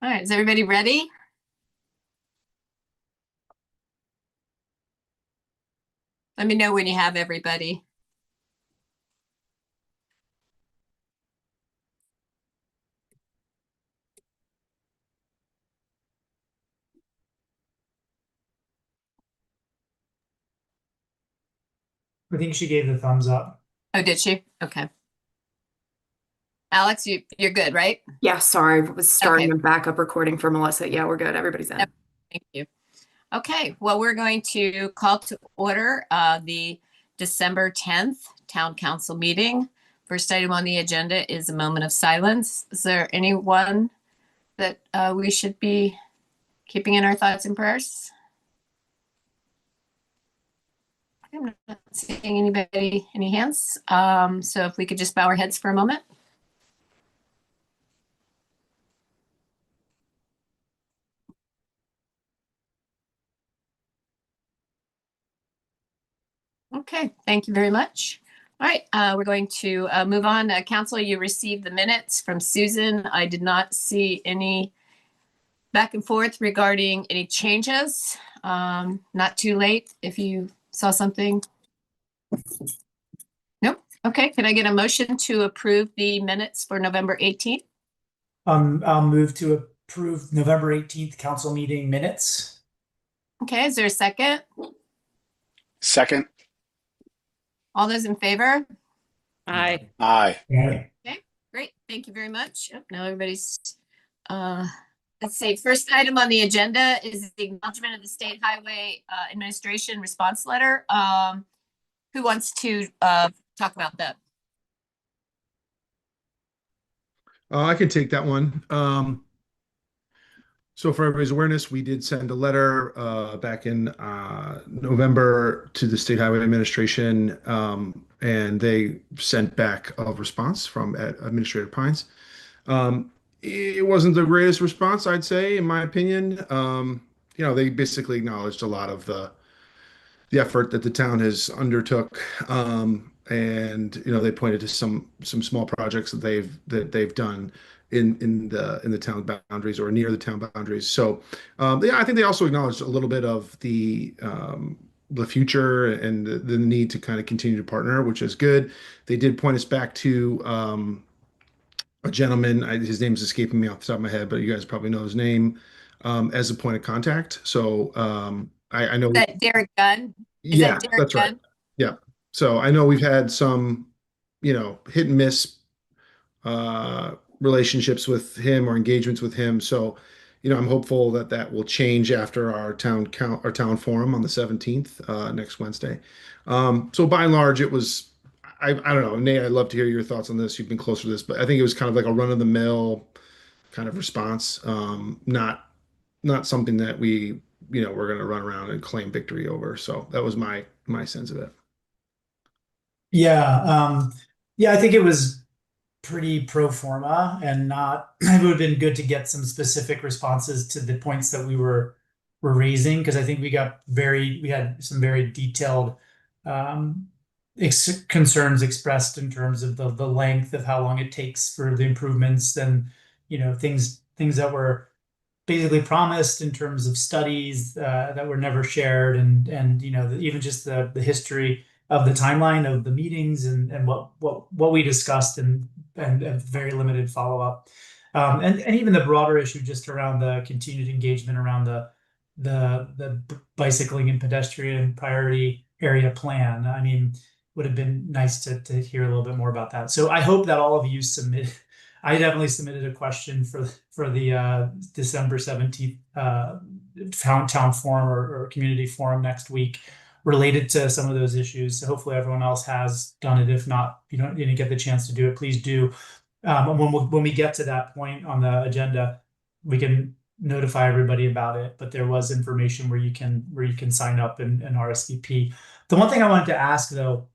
All right, is everybody ready? Let me know when you have everybody. I think she gave the thumbs up. Oh, did she? Okay. Alex, you're good, right? Yeah, sorry, I was starting Okay. a backup recording for Melissa. Yeah, we're good. Everybody's in. Yep. Thank you. Okay, well, we're going to call to order the December 10th Town Council meeting. First item on the agenda is a moment of silence. Is there anyone that we should be keeping in our thoughts and prayers? I'm not seeing anybody, any hands. So if we could just bow our heads for a moment. Okay, thank you very much. All right, we're going to move on. Council, you received the minutes from Susan. I did not see any back and forth regarding any changes. Not too late if you saw something. Nope. Okay, can I get a motion to approve the minutes for November 18th? I'll move to approve November 18th council meeting minutes. Okay, is there a second? Second. All those in favor? Aye. Aye. Yeah. Great, thank you very much. Yep, now everybody's, let's see, first item on the agenda is the acknowledgement of the State Highway Administration response letter. Who wants to talk about that? I can take that one. So for everybody's awareness, we did send a letter back in November to the State Highway Administration, and they sent back a response from Administrator Pines. It wasn't the greatest response, I'd say, in my opinion. They basically acknowledged a lot of the effort that the town has undertook, and they pointed to some small projects that they've done in the town boundaries or near the town boundaries. So I think they also acknowledged a little bit of the future and the need to kind of continue to partner, which is good. They did point us back to a gentleman. His name's escaping me off the top of my head, but you guys probably know his name, as a point of contact. So I know that Derek Gunn. Yeah, that's right. Yeah. So I know we've had some, hit and miss relationships with him or engagements with him. So, I'm hopeful that will change after our town forum on the 17th, next Wednesday. So by and large, it was, I don't know, Nate, I'd love to hear your thoughts on this. You've been closer to this, but I think it was kind of like a run of the mill kind of response. Not something that we're going to run around and claim victory over. So that was my sense of it. Yeah. I think it was pretty pro forma and not, it would have been good to get some specific responses to the points that we were raising. Because I think we had some very detailed concerns expressed in terms of the length of how long it takes for the improvements and, things that were basically promised in terms of studies that were never shared, and even just the history of the timeline of the meetings and what we discussed and very limited follow-up, and even the broader issue just around the continued engagement around the bicycling and pedestrian priority area plan. I mean, would have been nice to hear a little bit more about that. So I hope that all of you submit. I definitely submitted a question for the December 17th town forum or community forum next week related to some of those issues. So hopefully everyone else has done it. If not, you didn't get the chance to do it, please do. When we get to that point on the agenda, we can notify everybody about it. But there was information where you can sign up and RSVP. The one thing I wanted to ask though,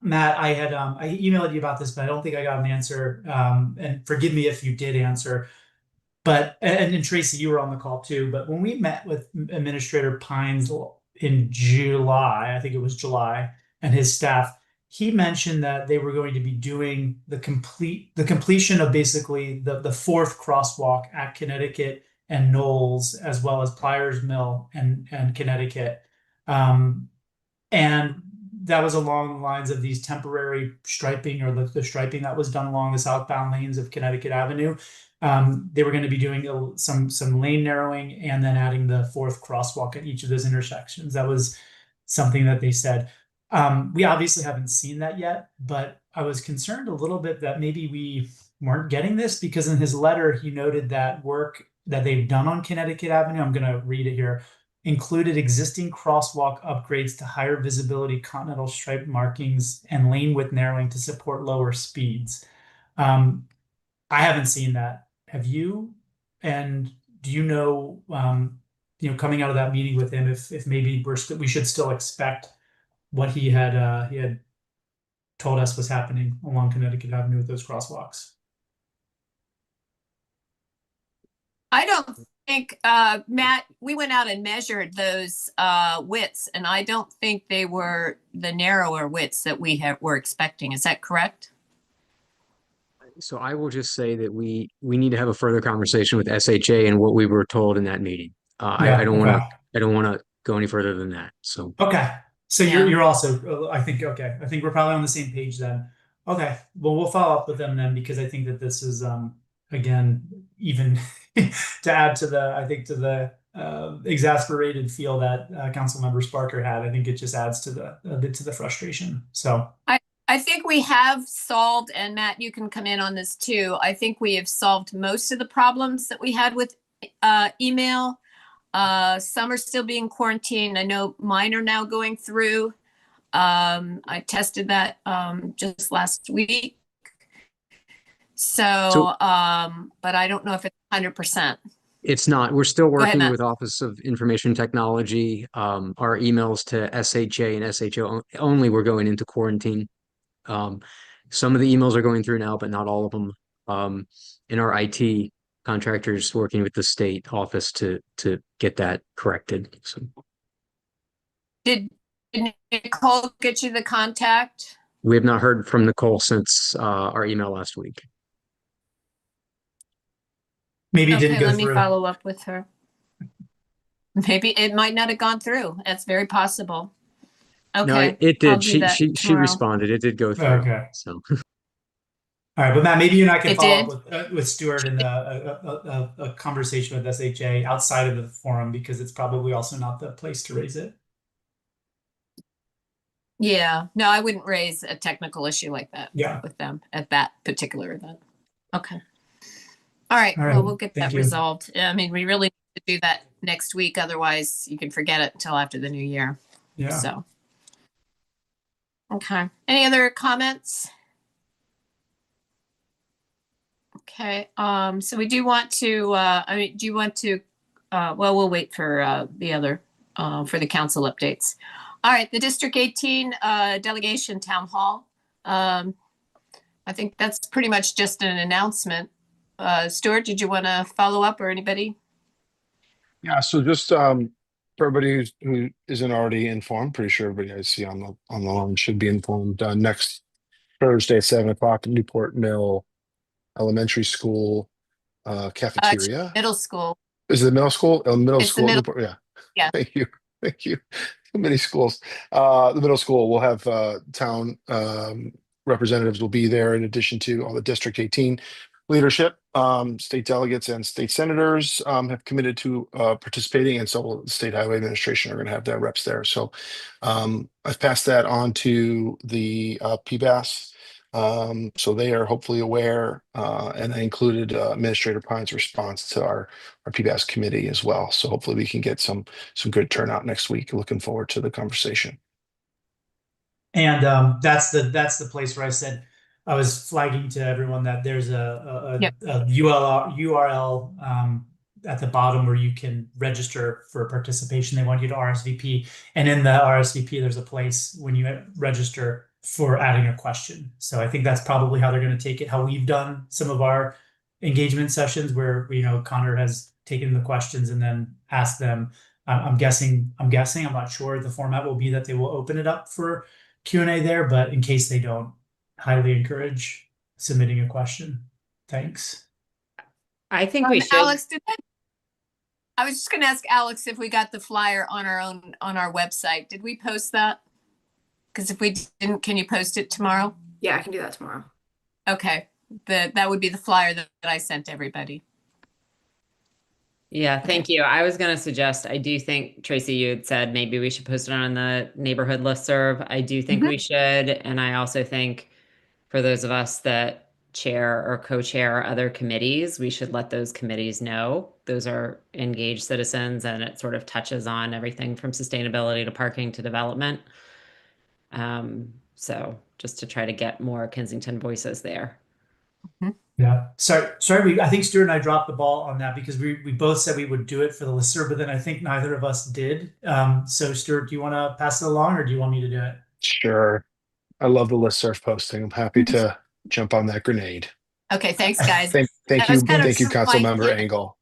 Matt, I emailed you about this, but I don't think I got an answer. And forgive me if you did answer. But and Tracy, you were on the call too. But when we met with Administrator Pines in July, I think it was July, and his staff, he mentioned that they were going to be doing the completion of basically the fourth crosswalk at Connecticut and Knowles, as well as Pliers Mill and Connecticut. And that was along the lines of these temporary striping, or the striping that was done along the southbound lanes of Connecticut Avenue. They were going to be doing some lane narrowing and then adding the fourth crosswalk at each of those intersections. That was something that they said. We obviously haven't seen that yet, but I was concerned a little bit that maybe we weren't getting this, because in his letter, he noted that work that they've done on Connecticut Avenue, I'm going to read it here, included existing crosswalk upgrades to higher visibility continental stripe markings and lane width narrowing to support lower speeds. I haven't seen that. Have you? And do you know, coming out of that meeting with him, if maybe we should still expect what he had told us was happening along Connecticut Avenue with those crosswalks? I don't think, Matt, we went out and measured those widths, and I don't think they were the narrower widths that were expecting. Is that correct? So I will just say that we need to have a further conversation with SHA and what we were told in that meeting. I don't want to go any further than that. So okay. So Yeah. you're also, I think, okay. I think we're probably on the same page then. Okay. Well, we'll follow up with them then, because I think that this is, again, even to add to the exasperated feel that Councilmember Sparker had. I think it just adds to a bit to the frustration. So I think we have solved, and Matt, you can come in on this too. I think we have solved most of the problems that we had with email. Some are still being quarantined. I know mine are now going through. I tested that just last week. So, but I don't know if it's 100%. it's not. We're still ahead, working Matt. with Office of Information Technology. Our emails to SHA and SHO only were going into quarantine. Some of the emails are going through now, but not all of them. And our IT contractors working with the state office to get that corrected. So Did Nicole get you the contact? we have not heard from Nicole since our email last week. maybe it Okay, didn't go let me through. follow up with her. Maybe it might not have gone through. That's very possible. Okay. No, it I'll did. do that She tomorrow. responded. It did go through. Okay. So All right, but Matt, maybe you and I can It follow up with Stuart in a conversation with SHA outside of the forum, because it's probably also not the place to raise it. Yeah, no, I wouldn't raise a technical issue like that Yeah. with them at that particular event. Okay. All right, All right, well, we'll get thank that you. resolved. I mean, we really need to do that next week. Otherwise, you can forget it until after the new year. Yeah. So. Okay. Any other comments? Okay. So we do want to, do you want to, well, we'll wait for the other, for the council updates. All right, the District 18 delegation town hall. I think that's pretty much just an announcement. Stuart, did you want to follow up, or anybody? Yeah, so just for everybody who isn't already informed, pretty sure everybody I see on the line should be informed. Next Thursday at 7 o'clock, Newport Mill Elementary School cafeteria. Middle school. Is it the middle school? Middle It's the school. middle- Newport, yeah. Yeah. Thank you. Too many schools. The middle school will have town representatives will be there, in addition to all the District 18 leadership. State delegates and state senators have committed to participating, and so will the State Highway Administration are going to have their reps there. So I've passed that on to the PBAS. So they are hopefully aware, and I included Administrator Pine's response to our PBAS committee as well. So hopefully we can get some good turnout next week. Looking forward to the conversation. And that's the place where I said I was flagging to everyone that there's a URL at the bottom where you can register for participation. They want you to RSVP, and in the RSVP there's a place when you register for adding a question. So I think that's probably how they're going to take it, how we've done some of our engagement sessions, where Connor has taken the questions and then asked them. I'm guessing, I'm not sure, the format will be that they will open it up for Q&A there, but in case they don't, highly encourage submitting a question. Thanks. I think we should. Alex, I was just going to ask Alex if we got the flyer on our website. Did we post that? Because if we didn't, can you post it tomorrow? Yeah, I can do that tomorrow. Okay, that would be the flyer that I sent everybody. Yeah, thank you. I was going to suggest, I do think, Tracy, you had said maybe we should post it on the neighborhood listserv. I do think we should. And I also think for those of us that chair or co-chair other committees, we should let those committees know. Those are engaged citizens, and it sort of touches on everything from sustainability to parking to development. So just to try to get more Kensington voices there. Yeah, sorry. I think Stuart and I dropped the ball on that because we both said we would do it for the listserv, but then I think neither of us did. So Stuart, do you want to pass it along, or do you want me to do it? Sure. I love the listserv posting. I'm happy to jump on that grenade. Okay, thanks, guys. Thank That you, was kind of thank you, Council my Member cue. Engel.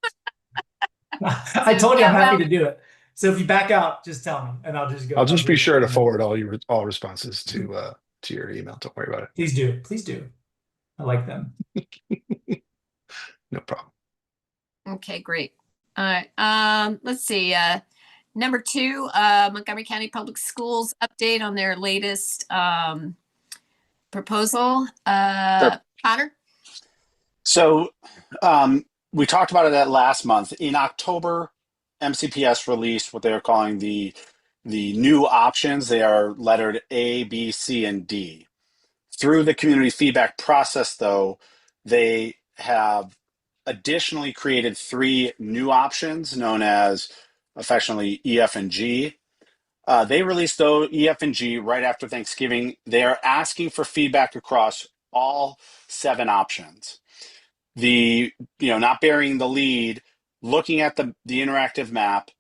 I told you I'm happy to do it. So if you back out, just tell me, and I'll just go. I'll just be sure to it. forward all responses to your email. Don't worry about it. Please do. Please do. I like them. No problem. Okay, great. All right. Let's see. Number 2, Montgomery County Public Schools update on their latest proposal. Sure. Connor? So we talked about it last month. In October, MCPS released what they are calling the new options. They are lettered A, B, C, and D. Through the community feedback process, though, they have additionally created 3 new options known as affectionately E, F, and G. They released those E, F, and G right after Thanksgiving. They are asking for feedback across all 7 options. Not burying the lead, looking at the interactive map,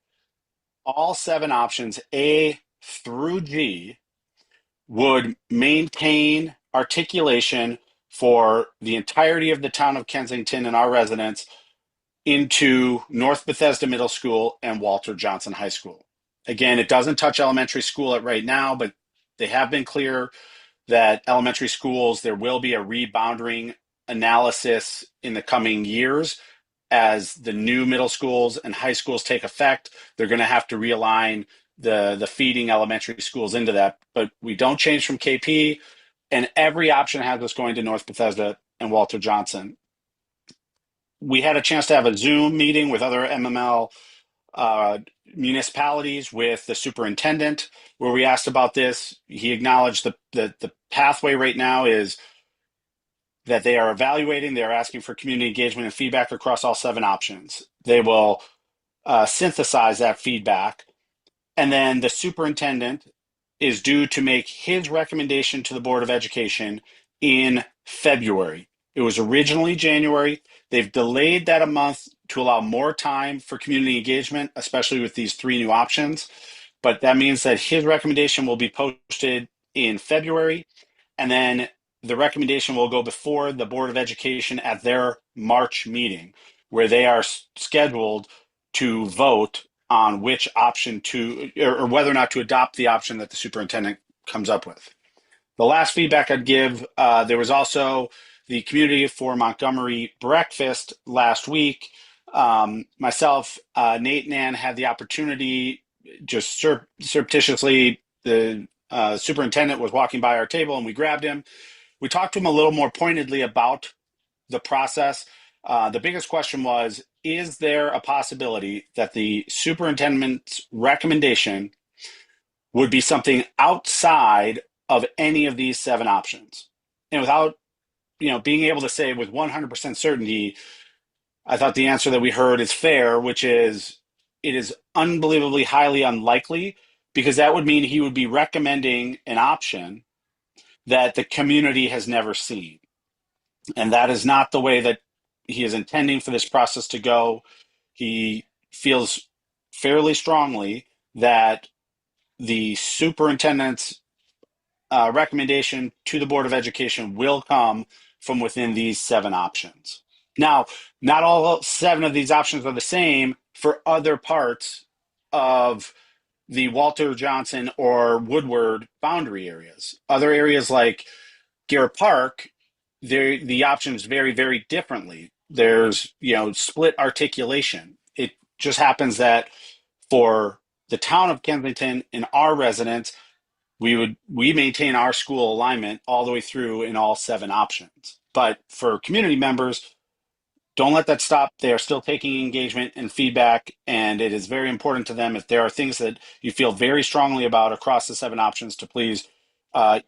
all 7 options, A through G, would maintain articulation for the entirety of the town of Kensington and our residents into North Bethesda Middle School and Walter Johnson High School. Again, it doesn't touch elementary school right now, but they have been clear that elementary schools, there will be a rebounding analysis in the coming years as the new middle schools and high schools take effect. They're going to have to realign the feeding elementary schools into that, but we don't change from KP, and every option has us going to North Bethesda and Walter Johnson. We had a chance to have a Zoom meeting with other MML municipalities with the superintendent where we asked about this. He acknowledged the pathway right now is that they are evaluating. They are asking for community engagement and feedback across all 7 options. They will synthesize that feedback, and then the superintendent is due to make his recommendation to the Board of Education in February. It was originally January. They've delayed that a month to allow more time for community engagement, especially with these 3 new options. But that means that his recommendation will be posted in February, and then the recommendation will go before the Board of Education at their March meeting, where they are scheduled to vote on which option or whether or not to adopt the option that the superintendent comes up with. The last feedback I'd give, there was also the Community for Montgomery breakfast last week. Myself, Nate and Ann had the opportunity, just surreptitiously, the superintendent was walking by our table and we grabbed him. We talked to him a little more pointedly about the process. The biggest question was, is there a possibility that the superintendent's recommendation would be something outside of any of these 7 options? And without being able to say with 100% certainty, I thought the answer that we heard is fair, which is it is unbelievably highly unlikely, because that would mean he would be recommending an option that the community has never seen. And that is not the way that he is intending for this process to go. He feels fairly strongly that the superintendent's recommendation to the Board of Education will come from within these 7 options. Now, not all 7 of these options are the same for other parts of the Walter Johnson or Woodward boundary areas. Other areas like Garrett Park, the options vary very differently. There's, split articulation. It just happens that for the town of Kensington and our residents, we maintain our school alignment all the way through in all 7 options. But for community members, don't let that stop. They are still taking engagement and feedback, and it is very important to them. If there are things that you feel very strongly about across the 7 options, to please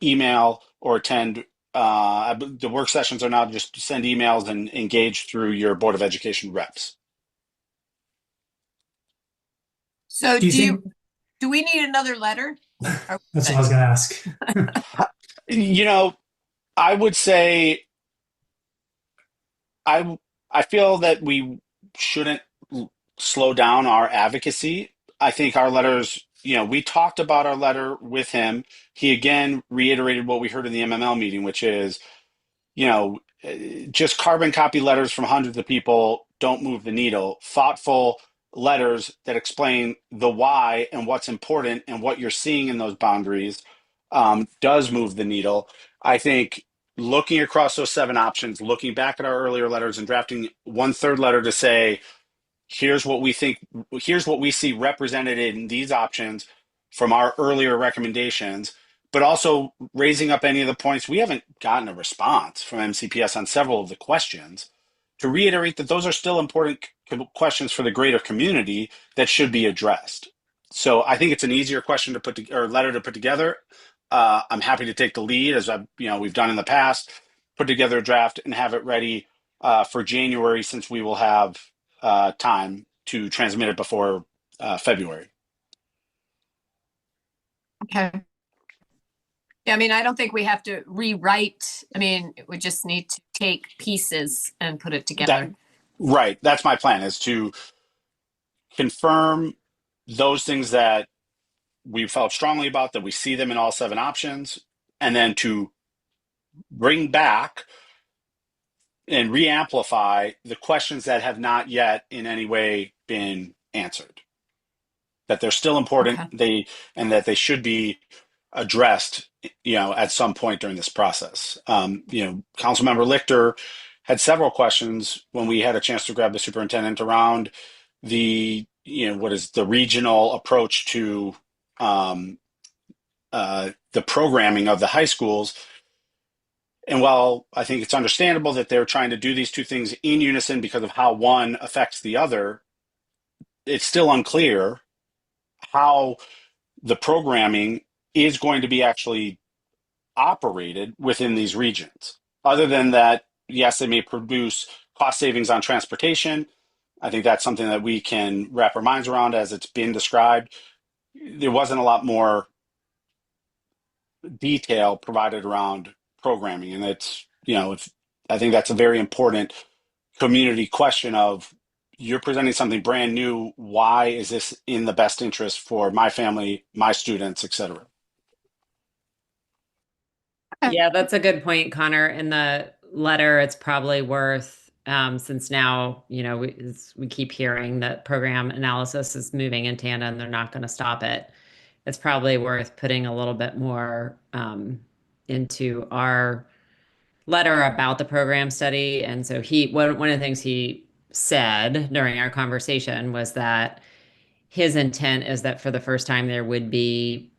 email or attend. The work sessions are now just send emails and engage through your Board of Education reps. So Do you think? do we need another letter? That's what I was going to ask. I would say I feel that we shouldn't slow down our advocacy. I think our letters, we talked about our letter with him. He again reiterated what we heard in the MML meeting, which is, just carbon copy letters from hundreds of people don't move the needle. Thoughtful letters that explain the why and what's important and what you're seeing in those boundaries does move the needle. I think looking across those 7 options, looking back at our earlier letters and drafting 1/3 letter to say, here's what we see represented in these options from our earlier recommendations, but also raising up any of the points. We haven't gotten a response from MCPS on several of the questions, to reiterate that those are still important questions for the greater community that should be addressed. So I think it's an easier question or letter to put together. I'm happy to take the lead, as we've done in the past, put together a draft and have it ready for January, since we will have time to transmit it before February. Okay. Yeah, I don't think we have to rewrite. We just need to take pieces and put it together. Right. That's my plan, is to confirm those things that we felt strongly about, that we see them in all 7 options, and then to bring back and re-amplify the questions that have not yet in any way been answered, that they're still important. Okay. And that they should be addressed, at some point during this process. Councilmember Lichter had several questions when we had a chance to grab the superintendent around the, what is the regional approach to the programming of the high schools. And while I think it's understandable that they're trying to do these 2 things in unison because of how one affects the other, it's still unclear how the programming is going to be actually operated within these regions. Other than that, yes, they may produce cost savings on transportation. I think that's something that we can wrap our minds around as it's been described. There wasn't a lot more detail provided around programming, and it's, I think that's a very important community question of, you're presenting something brand new. Why is this in the best interest for my family, my students, etc.? Yeah, that's a good point, Connor. In the letter, it's probably worth, since now, we keep hearing that program analysis is moving in tandem, they're not going to stop it. It's probably worth putting a little bit more into our letter about the program study. And so one of the things he said during our conversation was that his intent is that for the first time there would be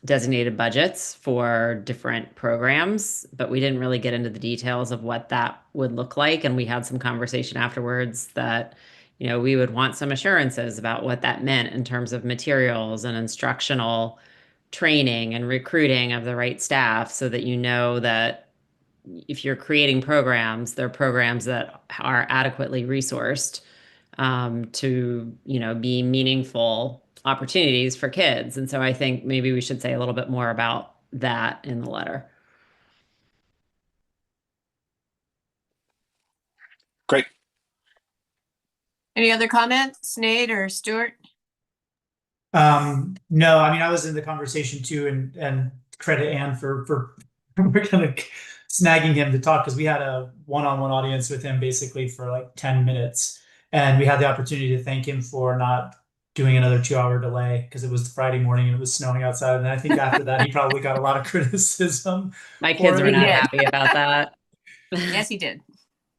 designated budgets for different programs, but we didn't really get into the details of what that would look like. And we had some conversation afterwards that, we would want some assurances about what that meant in terms of materials and instructional training and recruiting of the right staff, so that that if you're creating programs, they're programs that are adequately resourced to, be meaningful opportunities for kids. And so I think maybe we should say a little bit more about that in the letter. Great. Any other comments, Nate or Stuart? No, I was in the conversation too, and credit Ann for kind of snagging him to talk, because we had a one-on-one audience with him basically for like 10 minutes, and we had the opportunity to thank him for not doing another 2 hour delay because it was Friday morning and it was snowing outside. And I think after that, he probably got a lot of criticism. My for kids it. were not did. happy about that. Yes, he did.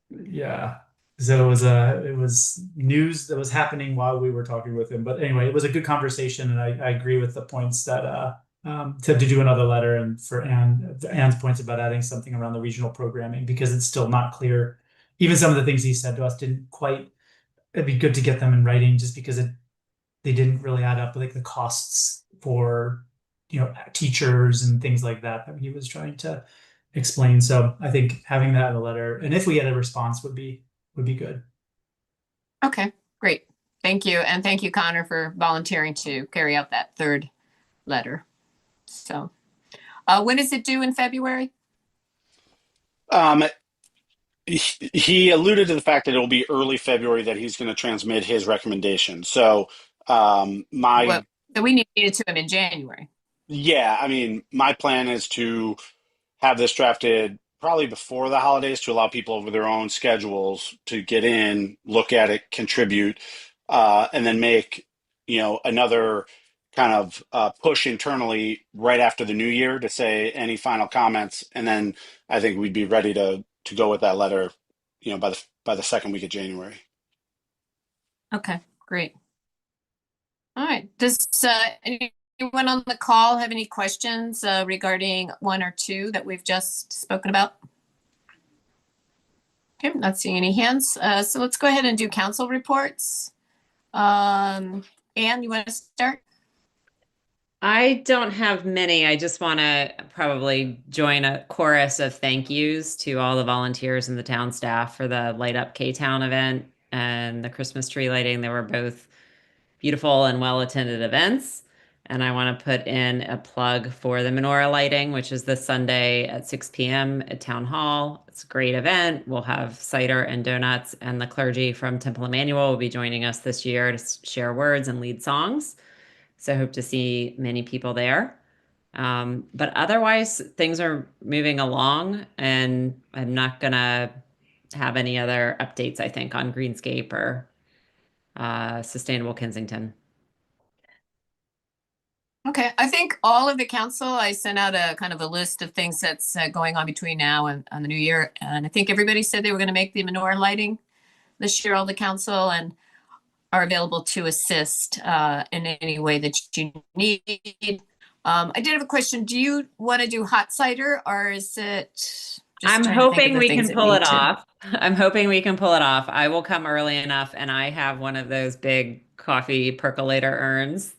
Yeah. So it was news that was happening while we were talking with him. But anyway, it was a good conversation, and I agree with the points that to do another letter, and for Anne's points about adding something around the regional programming, because it's still not clear. Even some of the things he said to us didn't quite. It'd be good to get them in writing, just because they didn't really add up, like the costs for teachers and things like that he was trying to explain. So I think having that in a letter, and if we get a response, would be good. Okay, great. Thank you. And thank you, Connor, for volunteering to carry out that third letter. So when is it due in February? He alluded to the fact that it will be early February that he's going to transmit his recommendation. So So we need it to him in January. yeah, I mean, my plan is to have this drafted probably before the holidays to allow people over their own schedules to get in, look at it, contribute, and then make, another kind of push internally right after the new year to say any final comments. And then I think we'd be ready to go with that letter, by the second week of January. Okay, great. All right. Does anyone on the call have any questions regarding one or two that we've just spoken about? Okay, I'm not seeing any hands. So let's go ahead and do council reports. Anne, you want to start? I don't have many. I just want to probably join a chorus of thank yous to all the volunteers and the town staff for the Light Up K-Town event and the Christmas tree lighting. They were both beautiful and well-attended events. And I want to put in a plug for the menorah lighting, which is this Sunday at 6 p.m. at Town Hall. It's a great event. We'll have cider and donuts, and the clergy from Temple Emmanuel will be joining us this year to share words and lead songs. So I hope to see many people there. But otherwise, things are moving along, and I'm not going to have any other updates, I think, on Greenscape or Sustainable Kensington. Okay, I think all of the council, I sent out a kind of a list of things that's going on between now and the new year. And I think everybody said they were going to make the menorah lighting this year, all the council, and are available to assist in any way that you need. I did have a question. Do you want to do hot cider, or is it just I'm trying to think of hoping the we things can that pull need it to- off. I'm hoping we can pull it off. I will come early enough, and I have one of those big coffee percolator urns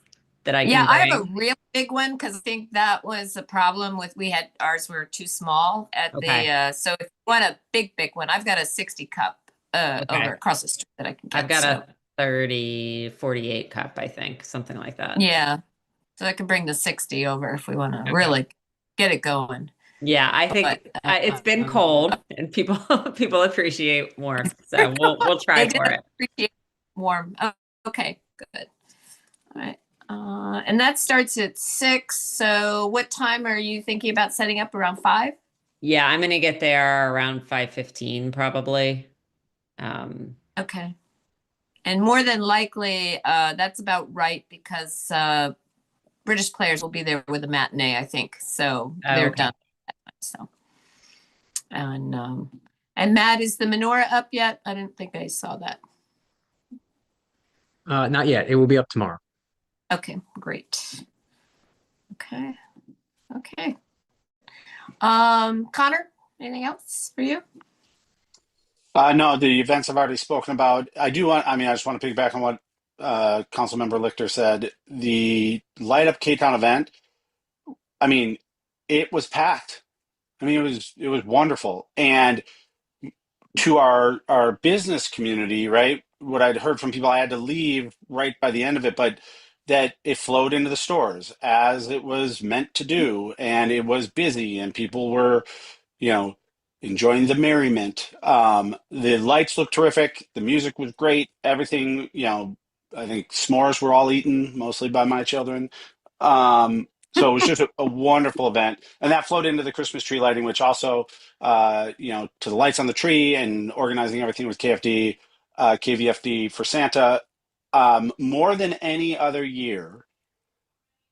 that I Yeah, can I have a bring. real big one because I think that was a problem with ours were too small at Okay. the so if you want a big one, I've got a 60 cup Okay. over across the street that I can get. I've got so. a 48 cup, I think, something like that. Yeah. So I can bring the 60 over if we want to Okay. really get it going. Yeah, I think it's been cold, and people appreciate warmth, so we'll try They did for it. appreciate warm. Oh, okay, good. All right. And that starts at 6. So what time are you thinking about setting up? Around 5? Yeah, I'm gonna get there around 5:15 probably. Okay. And more than likely, that's about right because British players will be there with a matinee, I think. So they're Okay. done. So, and Matt, is the menorah up yet? I didn't think I saw that. Not yet. It will be up tomorrow. Okay, great. Okay. Connor, anything else for you? No, the events I've already spoken about. I just want to piggyback on what Councilmember Lichter said. The Light Up K-Town event, I mean, it was packed. I mean, it was wonderful. And to our business community, right? What I'd heard from people, I had to leave right by the end of it, but that it flowed into the stores as it was meant to do, and it was busy, and people were, enjoying the merriment. The lights looked terrific. The music was great. Everything, I think s'mores were all eaten, mostly by my children. So it was just a wonderful event. And that flowed into the Christmas tree lighting, which also, to the lights on the tree and organizing everything with KVFD for Santa. more than any other year,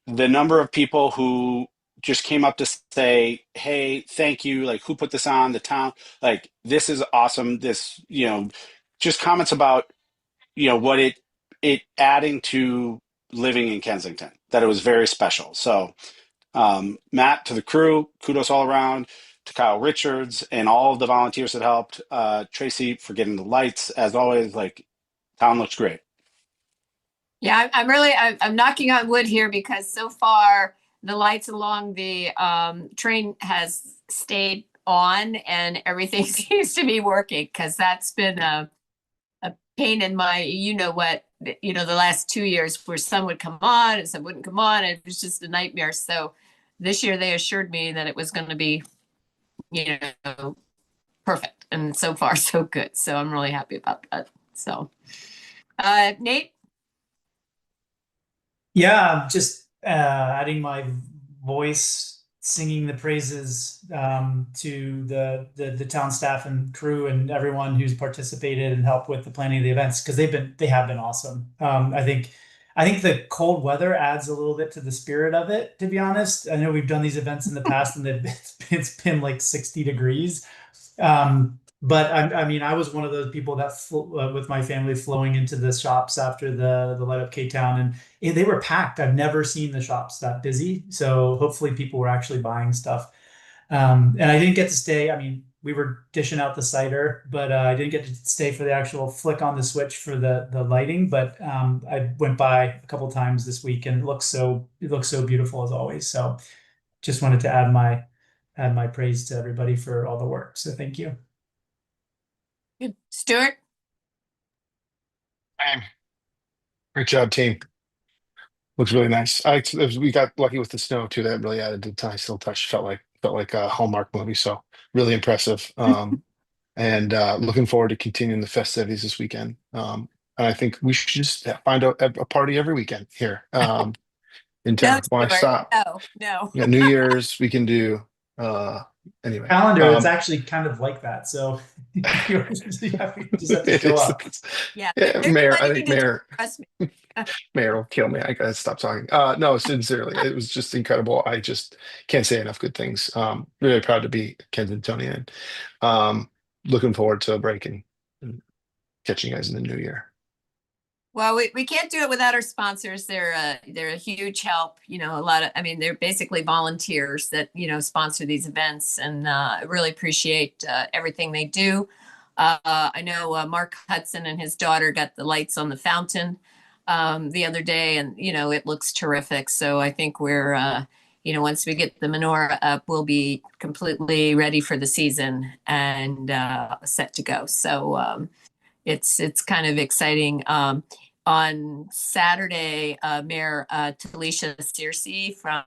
the number of people who just came up to say, hey, thank you, like who put this on, the town, like this is awesome, this, just comments about, what it adding to living in Kensington, that it was very special. So Matt, to the crew, kudos all around, to Kyle Richards and all of the volunteers that helped, Tracy for getting the lights, as always, like town looks great. Yeah, I'm knocking on wood here because so far the lights along the train has stayed on and everything seems to be working, because that's been a pain in my, the last 2 years where some would come on and some wouldn't come on. It was just a nightmare. So this year they assured me that it was going to be, perfect. And so far so good. So I'm really happy about that. So, Nate? Yeah, just adding my voice, singing the praises to the town staff and crew and everyone who's participated and helped with the planning of the events, because they have been awesome. I think the cold weather adds a little bit to the spirit of it, to be honest. I know we've done these events in the past and it's been like 60 degrees. But I was one of those people that with my family flowing into the shops after the Light Up K-Town, and they were packed. I've never seen the shops that busy. So hopefully people were actually buying stuff. And I didn't get to stay. We were dishing out the cider, but I didn't get to stay for the actual flick on the switch for the lighting. But I went by a couple times this week, and it looks so beautiful as always. So just wanted to add my praise to everybody for all the work. So thank you. Good. Stuart? Great job, team. Looks really nice. We got lucky with the snow too. That really added to the nice little touch. Felt like a Hallmark movie. So really impressive. And looking forward to continuing the festivities this weekend. And I think we should just find a party every weekend here in town. Why stop? No. Yeah, New Year's we can do. Anyway, Calendar, it's actually kind of like that. So you just have to show up. Yeah, Mayor, I think Mayor. Trust me. Mayor will kill me. I gotta stop talking. No, sincerely, it was just incredible. I just can't say enough good things. Really proud to be Kensingtonian. Looking forward to breaking and catching you guys in the new year. Well, we can't do it without our sponsors. They're a huge help. They're basically volunteers that, sponsor these events, and I really appreciate everything they do. I know Mark Hudson and his daughter got the lights on the fountain the other day, and, it looks terrific. So I think we're, once we get the menorah up, we'll be completely ready for the season and set to go. So it's kind of exciting. On Saturday, Mayor Talisha Searcy from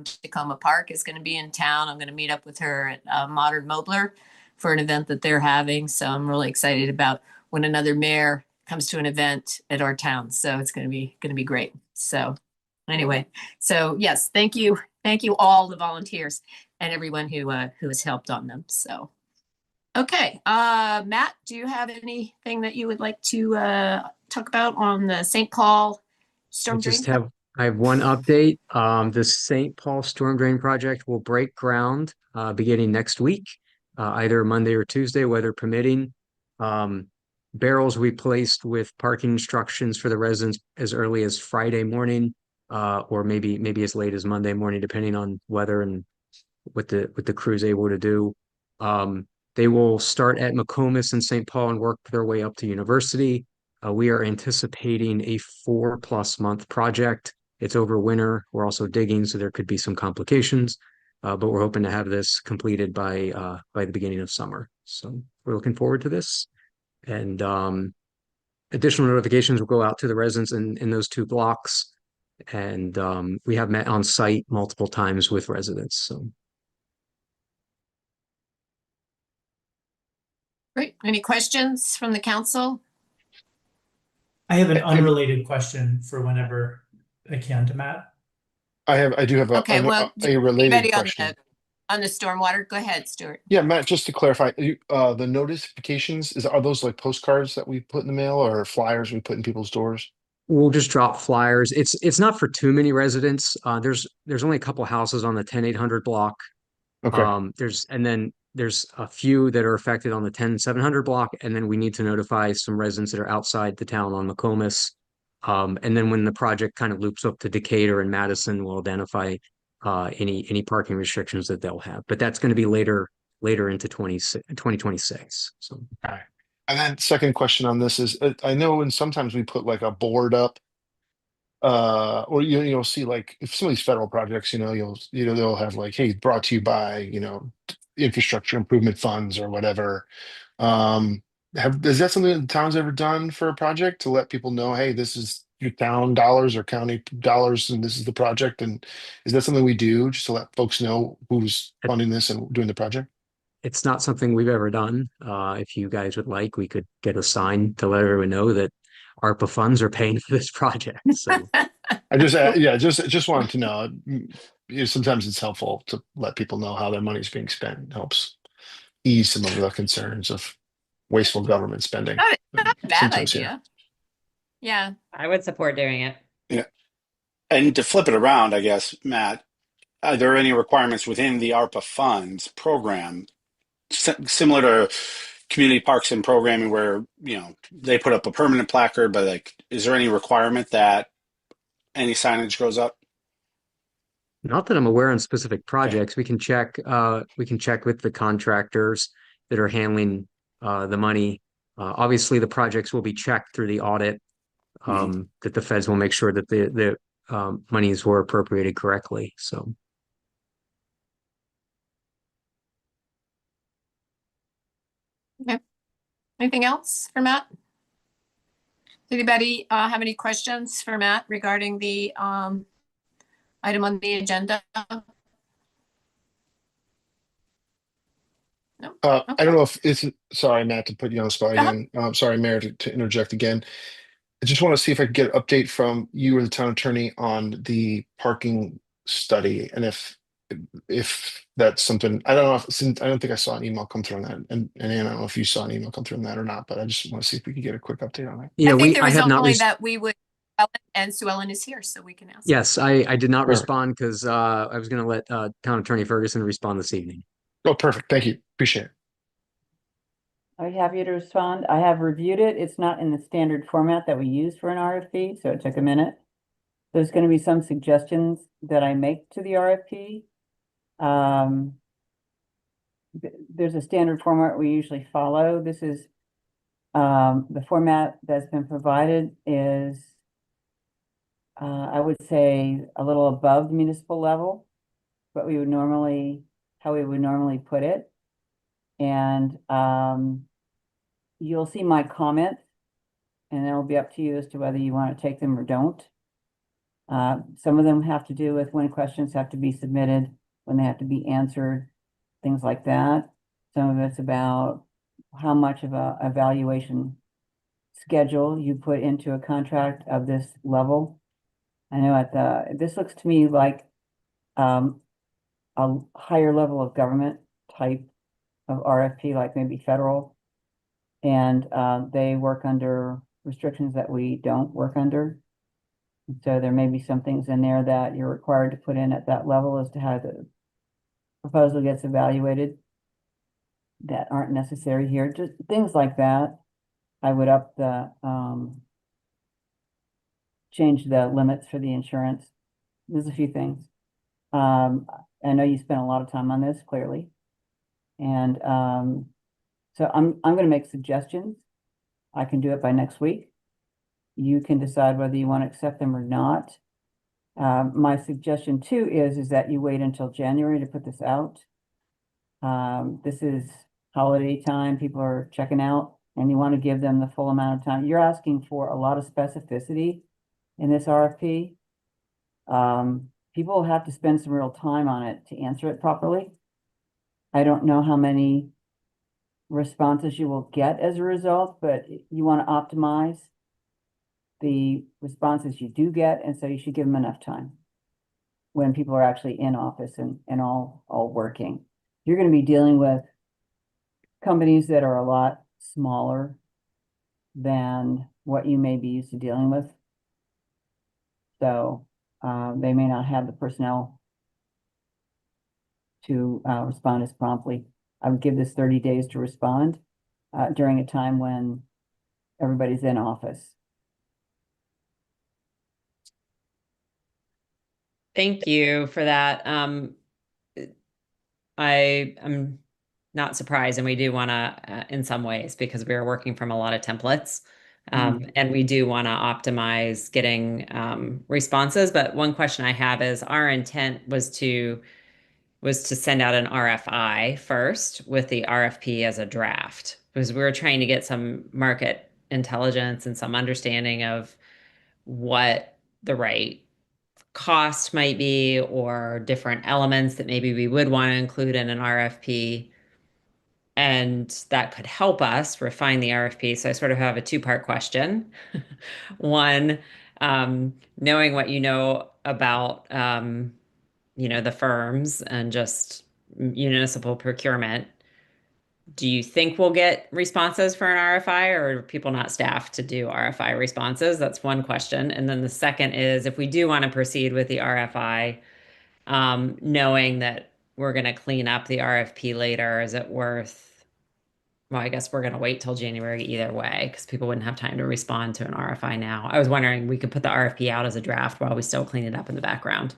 Tacoma Park is going to be in town. I'm going to meet up with her at Modern Mobler for an event that they're having. So I'm really excited about when another mayor comes to an event at our town. So it's going to be great. So anyway, so yes, thank you all the volunteers and everyone who has helped on them. So. Okay, Matt, do you have anything that you would like to talk about on the St. Paul storm drain? I have one update. The St. Paul storm drain project will break ground beginning next week, either Monday or Tuesday, weather permitting. Barrels will be placed with parking instructions for the residents as early as Friday morning, or maybe as late as Monday morning, depending on weather and what the crew is able to do. They will start at McComas and St. Paul and work their way up to University. We are anticipating a 4+ month project. It's over winter. We're also digging, so there could be some complications, but we're hoping to have this completed by the beginning of summer. So we're looking forward to this. And additional notifications will go out to the residents in those 2 blocks. And we have met on site multiple times with residents. So. Great. Any questions from the council? I have an unrelated question for whenever I can to Matt. I do have a related question. On the stormwater. Go ahead, Stuart. Yeah, Matt, just to clarify, the notifications, are those like postcards that we put in the mail or flyers we put in people's doors? We'll just drop flyers. It's not for too many residents. There's only a couple houses on the 10800 block. Okay. There's a few that are affected on the 10700 block, and then we need to notify some residents that are outside the town on McComas. And then when the project kind of loops up to Decatur and Madison, we'll identify any parking restrictions that they'll have. But that's going to be later into 2026. So. Okay. And then second question on this is, I know when sometimes we put like a board up, or you'll see like if some of these federal projects, they'll have like, hey, brought to you by, infrastructure improvement funds or whatever. Is that something that the town's ever done for a project to let people know, hey, this is your town dollars or county dollars, and this is the project? And is that something we do just to let folks know who's funding this and doing the project? It's not something we've ever done. If you guys would like, we could get a sign to let everyone know that ARPA funds are paying for this project. So I just wanted to know. Sometimes it's helpful to let people know how their money's being spent. It helps ease some of the concerns of wasteful government spending. Not a bad Sometimes, idea. Yeah. I would support doing it. Yeah. And to flip it around, I guess, Matt, are there any requirements within the ARPA funds program similar to community parks and programming where, they put up a permanent placard, but like, is there any requirement that any signage goes up? Not that I'm aware on specific projects. We can check with the contractors that are handling the money. Obviously the projects will be checked through the audit, that the feds will make sure that the monies were appropriated correctly. So. Okay. Anything else for Matt? Does anybody have any questions for Matt regarding the item on the agenda? No. Okay. I don't know if it's, sorry, Matt, to put you on the spot again. Sorry, Mayor, to interject again. I just want to see if I could get an update from you or the town attorney on the parking study, and if that's something, I don't know I don't think I saw an email come through on that, and Ann, I don't know if you saw an email come through on that or not, but I just want to see if we could get a quick update on that. Yeah, I think there I was have not. only that we would, and Sue Ellen is here, so we can ask. Yes, I did not Perfect. respond because I was going to let Town Attorney Ferguson respond this evening. Oh, perfect. Thank you. Appreciate it. I'd be happy to respond. I have reviewed it. It's not in the standard format that we use for an RFP, so it took a minute. There's going to be some suggestions that I make to the RFP. There's a standard format we usually follow. This is the format that's been provided is, I would say, a little above the municipal level, but how we would normally put it. And you'll see my comments, and it'll be up to you as to whether you want to take them or don't. Some of them have to do with when questions have to be submitted, when they have to be answered, things like that. Some of it's about how much of a evaluation schedule you put into a contract of this level. I know this looks to me like a higher level of government type of RFP, like maybe federal, and they work under restrictions that we don't work under. So there may be some things in there that you're required to put in at that level as to how the proposal gets evaluated that aren't necessary here. Just things like that. I would change the limits for the insurance. There's a few things. I know you spent a lot of time on this, clearly. And so I'm going to make suggestions. I can do it by next week. You can decide whether you want to accept them or not. My suggestion too is that you wait until January to put this out. This is holiday time. People are checking out, and you want to give them the full amount of time. You're asking for a lot of specificity in this RFP. People will have to spend some real time on it to answer it properly. I don't know how many responses you will get as a result, but you want to optimize the responses you do get, and so you should give them enough time when people are actually in office and all working. You're going to be dealing with companies that are a lot smaller than what you may be used to dealing with. So they may not have the personnel to respond as promptly. I would give this 30 days to respond during a time when everybody's in office. Thank you for that. I'm not surprised, and we do want to, in some ways, because we are working from a lot of templates, and we do want to optimize getting responses. But one question I have is, our intent was to send out an RFI first with the RFP as a draft, because we were trying to get some market intelligence and some understanding of what the right cost might be, or different elements that maybe we would want to include in an RFP. And that could help us refine the RFP. So I sort of have a two-part question. One, knowing what you know about, the firms and just municipal procurement, do you think we'll get responses for an RFI, or are people not staffed to do RFI responses? That's one question. And then the second is, if we do want to proceed with the RFI, knowing that we're going to clean up the RFP later, is it worth, well, I guess we're going to wait till January either way, because people wouldn't have time to respond to an RFI now. I was wondering, we could put the RFP out as a draft while we still clean it up in the background.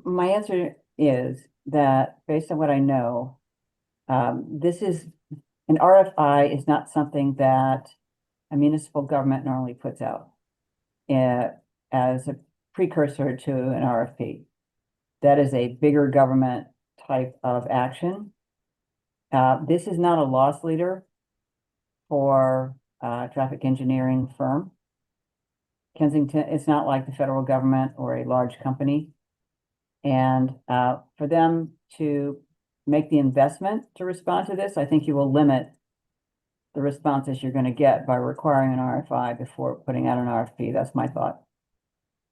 My answer is that based on what I know, this is an RFI is not something that a municipal government normally puts out as a precursor to an RFP. That is a bigger government type of action. This is not a loss leader for a traffic engineering firm. Kensington, it's not like the federal government or a large company. And for them to make the investment to respond to this, I think you will limit the responses you're going to get by requiring an RFI before putting out an RFP. That's my thought.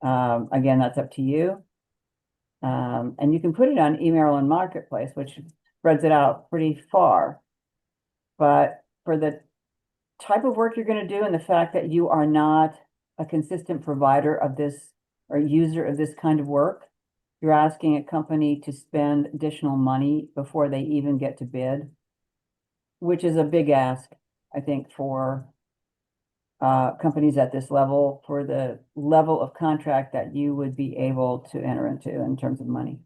Again, that's up to you. And you can put it on email and marketplace, which spreads it out pretty far. But for the type of work you're going to do, and the fact that you are not a consistent provider of this or user of this kind of work, you're asking a company to spend additional money before they even get to bid, which is a big ask, I think, for companies at this level, for the level of contract that you would be able to enter into in terms of money.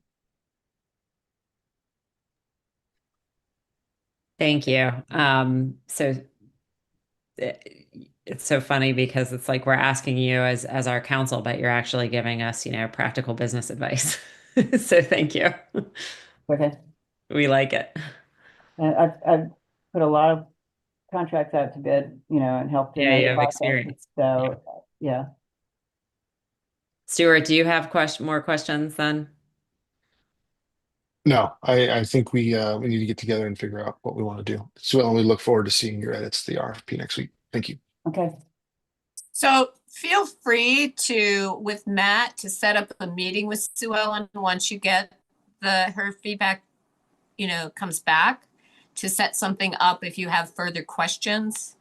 Thank you. So it's so funny, because it's like we're asking you as our counsel, but you're actually giving us, practical business advice. So thank you. Okay. We like it. And I've put a lot of contracts out to bid, and helped in Yeah, those you have processes. experience. So, yeah. Stuart, do you have more questions then? No, I think we need to get together and figure out what we want to do. So we look forward to seeing your edits to the RFP next week. Thank you. Okay. So feel free with Matt, to set up a meeting with Sue Ellen once you get her feedback, comes back, to set something up if you have further questions.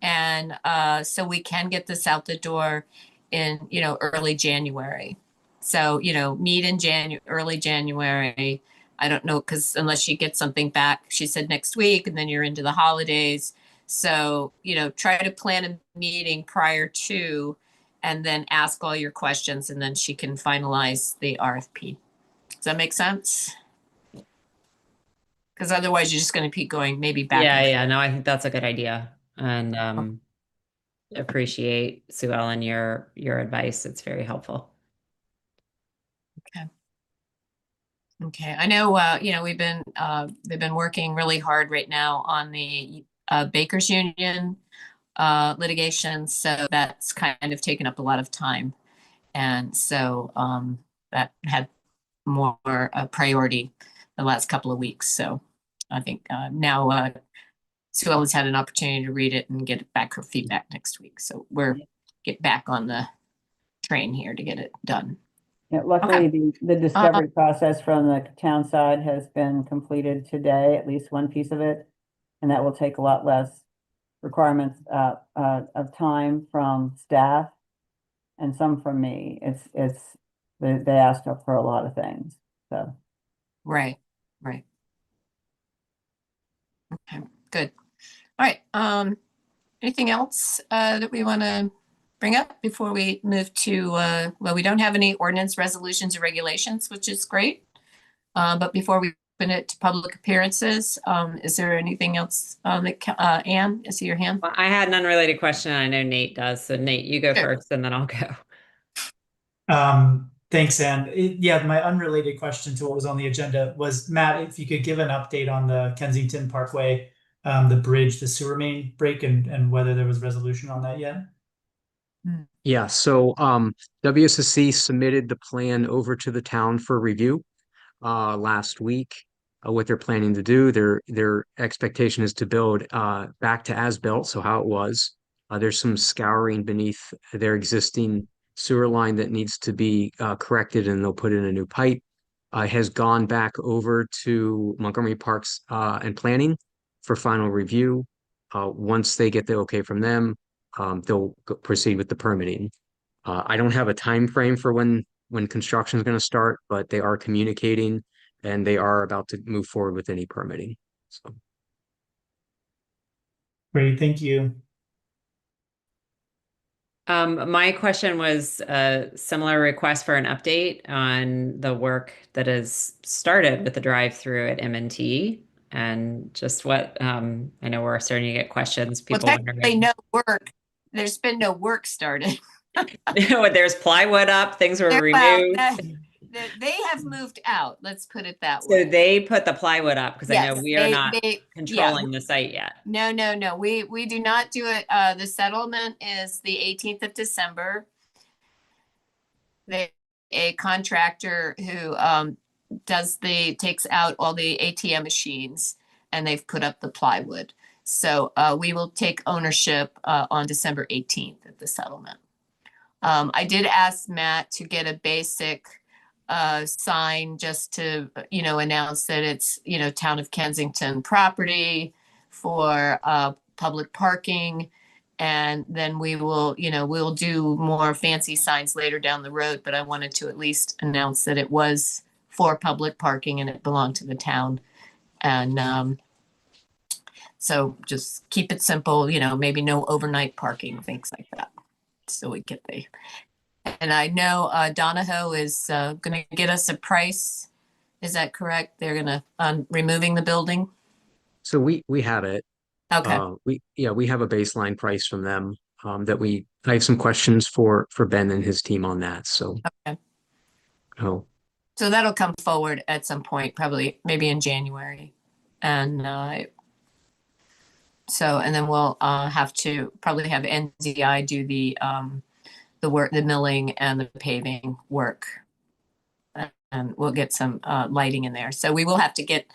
And so we can get this out the door in, early January. So, meet in early January. I don't know, because unless she gets something back, she said next week, and then you're into the holidays. So, try to plan a meeting prior to, and then ask all your questions, and then she can finalize the RFP. Does that make sense? Because otherwise you're just going to keep going maybe back. Yeah. No, I think that's a good idea. And appreciate, Sue Ellen, your advice. It's very helpful. Okay. I know, they've been working really hard right now on the Bakers Union litigation. So that's kind of taken up a lot of time. And so that had more priority the last couple of weeks. So I think now Sue Ellen's had an opportunity to read it and get back her feedback next week. So we're get back on the train here to get it done. Yeah, luckily the discovery process from the town side has been completed today, at least one piece of it. And that will take a lot less requirements of time from staff. and some from me. They asked for a lot of things, so. Right, right. Okay, good. All right, anything else that we want to bring up before we move to, well, we don't have any ordinance resolutions or regulations, which is great. But before we open it to public appearances, is there anything else that, Anne, I see your hand? Well, I had an unrelated question. I know Nate does. So Nate, you go Sure. first and then I'll go. Thanks, Anne. Yeah, my unrelated question to what was on the agenda was, Matt, if you could give an update on the Kensington Parkway, the bridge, the sewer main break, and whether there was resolution on that yet. Yeah, so WSSC submitted the plan over to the town for review last week. What they're planning to do, their expectation is to build back to as-built, so how it was. There's some scouring beneath their existing sewer line that needs to be corrected, and they'll put in a new pipe. Has gone back over to Montgomery Parks and Planning for final review. Once they get the okay from them, they'll proceed with the permitting. I don't have a time frame for when construction is going to start, but they are communicating and they are about to move forward with any permitting. So Great, thank you. My question was a similar request for an update on the work that has started with the drive-through at M&T and just what, I know we're starting to get questions. Well, People technically, no work. There's been no work started. There's plywood up, things were Well, removed. they have moved out. Let's put it that So way. they put the plywood up because I know Yes, we are they- not they- controlling the site yet. No, we do not do it. The settlement is the 18th of December. A contractor who takes out all the ATM machines, and they've put up the plywood. So we will take ownership on December 18th of the settlement. I did ask Matt to get a basic sign just to, announce that it's, Town of Kensington property for public parking. And then we will, we'll do more fancy signs later down the road, but I wanted to at least announce that it was for public parking and it belonged to the town. And so just keep it simple, maybe no overnight parking, things like that. So we get the, and I know Donahoe is going to get us a price. Is that correct? They're going to removing the building. so we have it. Okay. We have a baseline price from them I have some questions for Ben and his team on that. So Okay. Oh, So that'll come forward at some point, probably maybe in January. And and then we'll have to probably have NZI do the work, the milling and the paving work. And we'll get some lighting in there. So we will have to get,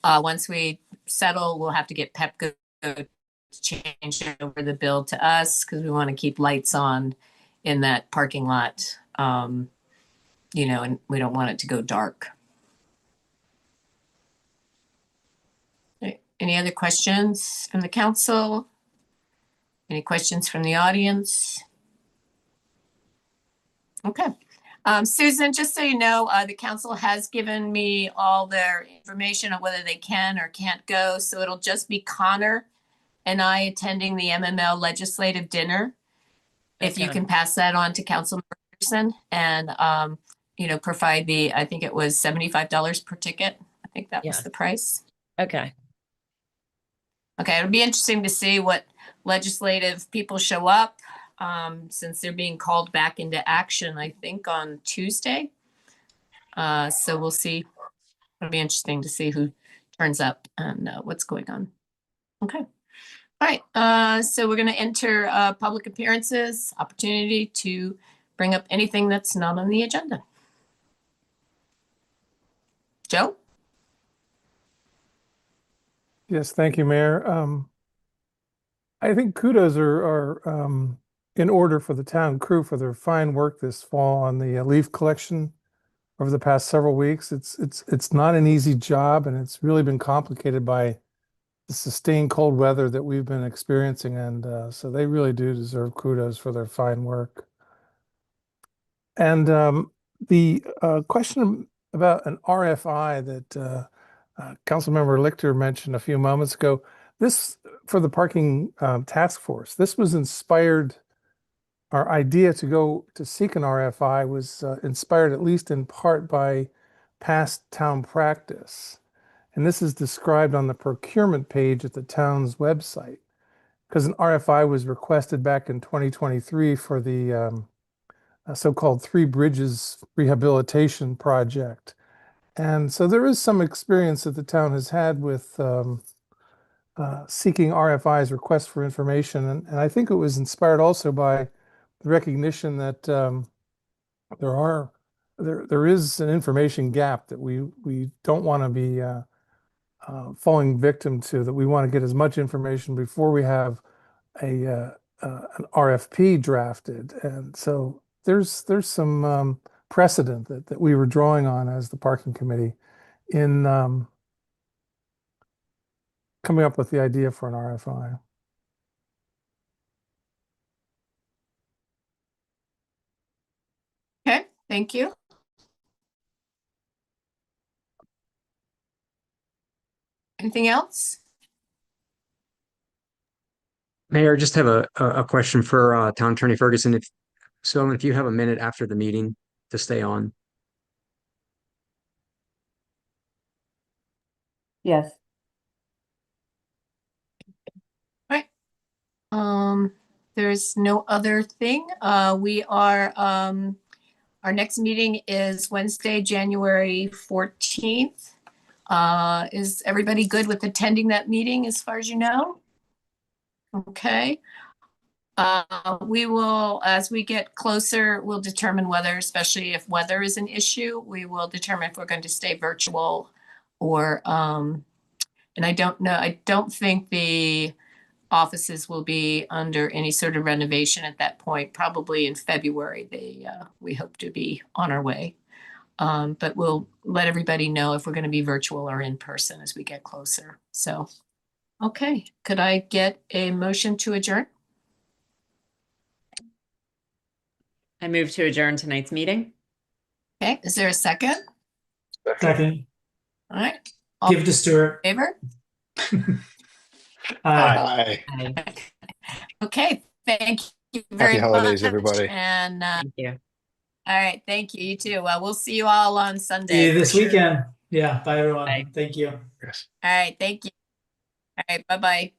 once we settle, we'll have to get Pepco to change over the bill to us because we want to keep lights on in that parking lot. And we don't want it to go dark. Any other questions from the council? Any questions from the audience? Okay. Susan, just so you know, the council has given me all their information on whether they can or can't go. So it'll just be Connor and I attending the MML legislative dinner. If you Okay. can pass that on to Councilman Person and, provide I think it was $75 per ticket. I think that was Yeah. the price. Okay. Okay, it'll be interesting to see what legislative people show up, since they're being called back into action, I think, on Tuesday. So we'll see. It'll be interesting to see who turns up and what's going on. Okay. All right, so we're going to enter public appearances, opportunity to bring up anything that's not on the agenda. Joe? Yes, thank you, Mayor. I think kudos are in order for the town crew for their fine work this fall on the leaf collection over the past several weeks. It's not an easy job, and it's really been complicated by the sustained cold weather that we've been experiencing, and so they really do deserve kudos for their fine work. And the question about an RFI that Councilmember Lichter mentioned a few moments ago, this for the parking task force, this was inspired, our idea to go to seek an RFI was inspired at least in part by past town practice. And this is described on the procurement page at the town's website, because an RFI was requested back in 2023 for the so-called Three Bridges Rehabilitation Project. And so there is some experience that the town has had with seeking RFIs, requests for information. And I think it was inspired also by the recognition that there is an information gap that we don't want to be falling victim to, that we want to get as much information before we have an RFP drafted. And so there's some precedent that we were drawing on as the parking committee in coming up with the idea for an RFI. Okay, thank you. Anything else? Mayor, just have a question for Town Attorney Ferguson. If you have a minute after the meeting to stay on. Yes. Right. There's no other thing. We are, our next meeting is Wednesday, January 14th. Is everybody good with attending that meeting as far as you know? Okay. We will, as we get closer, we'll determine whether, especially if weather is an issue, we will determine if we're going to stay virtual or, and I don't know, I don't think the offices will be under any sort of renovation at that point. Probably in February, we hope to be on our way. But we'll let everybody know if we're going to be virtual or in person as we get closer. So, okay, could I get a motion to adjourn? I move to adjourn tonight's meeting. Okay, is there a second? Second, All right. give it to Stuart. Favor? Hi. Aye. Okay, thank you very Happy holidays, much. everybody. And Thank you. all right, thank you. You too. Well, we'll see you all on Sunday. See you this for sure. weekend. Yeah, bye everyone. Bye. Thank you. Yes. All right, thank you. All right, bye-bye.